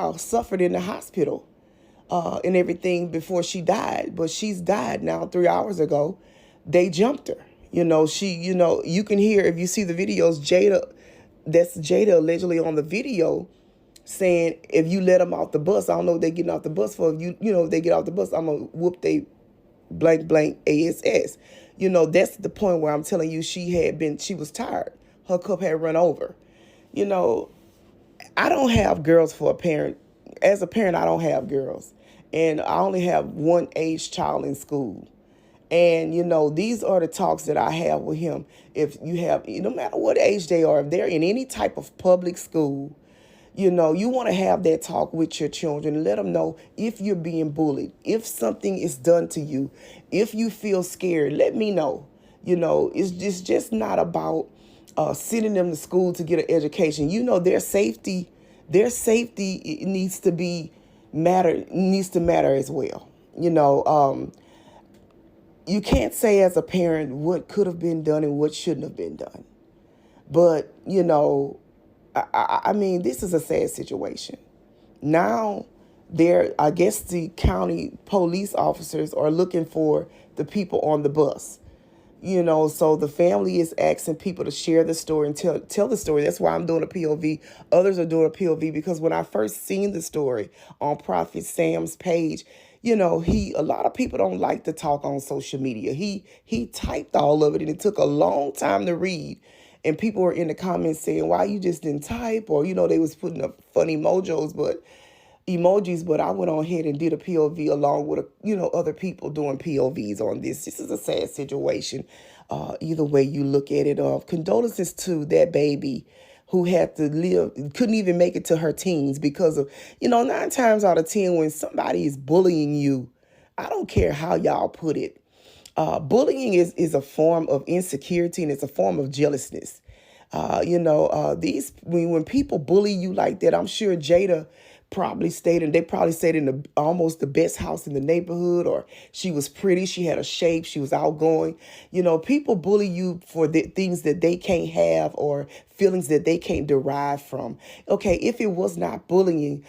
child suffered in the hospital and everything before she died. But she's died now 3 hours ago. They jumped her. You can hear, if you see the videos, that's Jada allegedly on the video saying, if you let them off the bus, I don't know what they getting off the bus for. If they get off the bus, I'm going to whoop they blank, blank ASS. That's the point where I'm telling you she was tired. Her cup had run over. I don't have girls for a parent. As a parent, I don't have girls. And I only have one age child in school. And, these are the talks that I have with him. If you have, no matter what age they are, if they're in any type of public school, you want to have that talk with your children. Let them know if you're being bullied, if something is done to you, if you feel scared, let me know. It's just not about sending them to school to get an education. Their safety needs to matter as well. You can't say as a parent what could have been done and what shouldn't have been done. But, I mean, this is a sad situation. Now, I guess the county police officers are looking for the people on the bus. So the family is asking people to share the story and tell the story. That's why I'm doing a POV. Others are doing a POV because when I first seen the story on Prophet Sam's page, a lot of people don't like to talk on social media. He typed all of it and it took a long time to read. And people were in the comments saying, why you just didn't type? Or, they was putting up funny emojis, but I went on ahead and did a POV along with, other people doing POVs on this. This is a sad situation. Either way you look at it. Condolences to that baby who had to couldn't even make it to her teens because of, 9 times out of 10, when somebody is bullying you, I don't care how y'all put it. Bullying is a form of insecurity and it's a form of jealousness. When people bully you like that, I'm sure Jada probably stayed in almost the best house in the neighborhood, or she was pretty, she had a shape, she was outgoing. People bully you for the things that they can't have or feelings that they can't derive from. Okay, if it was not bullying,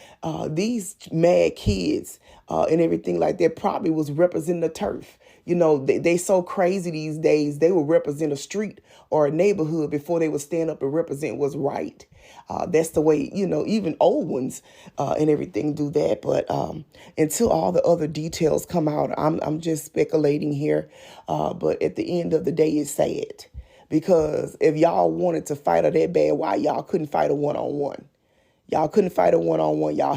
these mad kids and everything like that probably was representing the turf. They so crazy these days, they will represent a street or a neighborhood before they would stand up and represent what's right. That's the way, even old ones and everything do that. But until all the other details come out, I'm just speculating here. But at the end of the day, it's sad. Because if y'all wanted to fight her that bad, why y'all couldn't fight a one-on-one? Y'all couldn't fight a one-on-one. Y'all